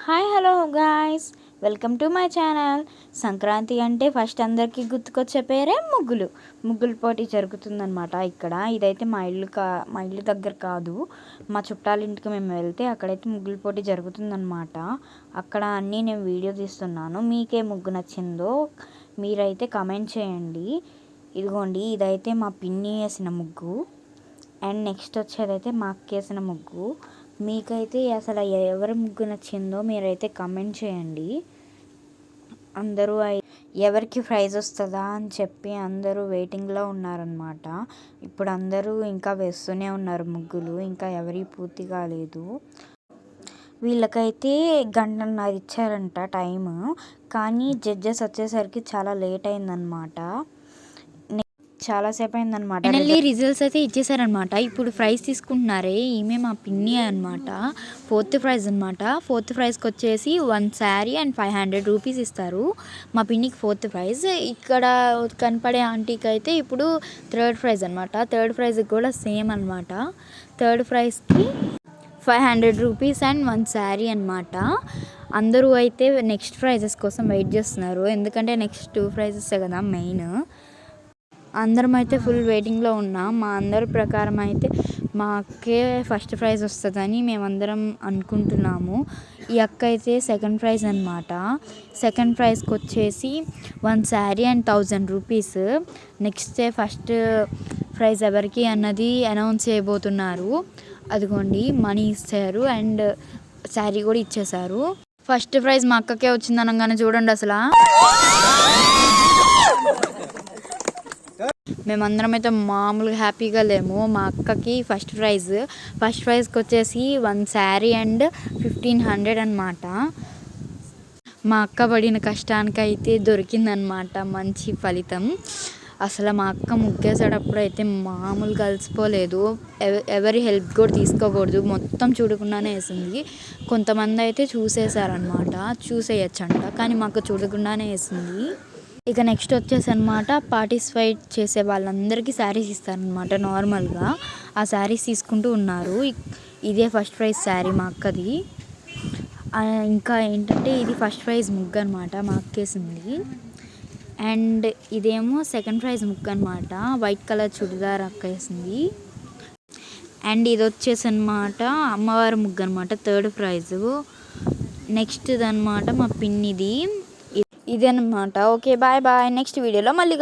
Hi hello guys, welcome to my channel. Sankranti అంటే first అందరికీ గుర్తుకొచ్చే పేరే ముగ్గులు. ముగ్గుల పోటీ జరుగుతుందనమాట ఇక్కడ. ఇదైతే మా ఇల్లు దగ్గర కాదు, మా చుట్టాల ఇంటికి మేము వెళ్తే అక్కడైతే ముగ్గుల పోటీ జరుగుతుందనమాట. అక్కడ అన్నీ నేను వీడియో తీస్తున్నాను. మీకే ముగ్గు నచ్చిందో మీరైతే కమెంట్ చేయండి. ఇదిగోండి, ఇదైతే మా పిన్ని వేసిన ముగ్గు. అండ్ నెక్స్ట్ వచ్చేదైతే మా అక్క వేసిన ముగ్గు. మీకైతే అసలు ఎవరి ముగ్గు నచ్చిందో మీరైతే కమెంట్ చేయండి. అందరూ ఎవరికి ప్రైజ్ వస్తుందా అని చెప్పి అందరూ వెయిటింగ్లో ఉన్నారనమాట. ఇప్పుడు అందరూ ఇంకా వేస్తూనే ఉన్నారు ముగ్గులు, ఇంకా ఎవరి పూర్తి కాలేదు. వీళ్ళకైతే గంటన్నర ఇచ్చారంట టైము, కానీ జడ్జెస్ వచ్చేసరికి చాలా లేట్ అయిందనమాట. చాలాసేపు అయిందనమాట. ఫైనల్లీ రిజల్ట్స్ అయితే ఇచ్చేసారనమాట. ఇప్పుడు ప్రైజ్ తీసుకుంటున్నారే ఈమె మా పిన్ని అనమాట. ఫోర్త్ ప్రైజ్ అనమాట. ఫోర్త్ ప్రైజ్కి వచ్చేసి 1 శారీ అండ్ 500 రూపీస్ ఇస్తారు. మా పిన్నికి ఫోర్త్ ప్రైజ్. ఇక్కడ కనపడే ఆంటీకి అయితే ఇప్పుడు థర్డ్ ప్రైజ్ అనమాట. థర్డ్ ప్రైజ్కి కూడా సేమ్ అనమాట. థర్డ్ ప్రైజ్కి 500 రూపీస్ అండ్ 1 శారీ అనమాట. అందరూ అయితే నెక్స్ట్ ప్రైజెస్ కోసం వెయిట్ చేస్తున్నారు, ఎందుకంటే నెక్స్ట్ 2 ప్రైజెస్ కదా మెయిన్. అందరం అయితే ఫుల్ వెయిటింగ్లో ఉన్నాం. మా అందరి ప్రకారం అయితే మా అక్కే ఫస్ట్ ప్రైజ్ వస్తుందని మేమందరం అనుకుంటున్నాము. ఈ అక్క అయితే సెకండ్ ప్రైజ్ అనమాట. సెకండ్ ప్రైజ్కి వచ్చేసి 1 sari and 1000 rupees. Next first prize ఎవరికి అన్నది అనౌన్స్ చేయబోతున్నారు. అదిగోండి, మనీ ఇచ్చారు అండ్ శారీ కూడా ఇచ్చేశారు. ఫస్ట్ ప్రైజ్ మా అక్కకే వచ్చింది అనగానే చూడండి అసలు మేమందరం అయితే మామూలుగా హ్యాపీగా లేము. మా అక్కకి ఫస్ట్ ప్రైజ్కి వచ్చేసి 1 శారీ అండ్ 1500 అనమాట. మా అక్క పడిన కష్టానికైతే దొరికిందనమాట మంచి ఫలితం. అసలు మా అక్క ముగ్గేసేటప్పుడు అయితే మామూలుగా కలిసిపోలేదు. ఎవరి హెల్ప్ కూడా తీసుకోకూడదు, మొత్తం చూడకుండానే వేసింది. కొంతమంది అయితే చూసేసారనమాట, చూసేయచ్చంట, కానీ మాకు చూడకుండానే వేసింది. ఇక నెక్స్ట్ వచ్చేసి అనమాట, పార్టిసిపేట్ చేసే వాళ్ళందరికీ శారీస్ ఇస్తారనమాట. నార్మల్గా ఆ శారీస్ తీసుకుంటూ ఉన్నారు. ఇదే ఫస్ట్ ప్రైజ్ శారీ మా అక్కది. ఇంకా ఏంటంటే ఇది ఫస్ట్ ప్రైజ్ ముగ్గు అనమాట, మా అక్కేసింది. అండ్ ఇదేమో సెకండ్ ప్రైజ్ ముగ్గు అనమాట, వైట్ కలర్ చుడిదార్ అక్క వేసింది. అండ్ ఇది వచ్చేసి అనమాట అమ్మవారి ముగ్గు అనమాట, థర్డ్ ప్రైజు. నెక్స్ట్ అనమాట మా పిన్నిది. ఇదే అనమాట. Okay, bye bye. నెక్స్ట్ వీడియోలో మళ్ళీ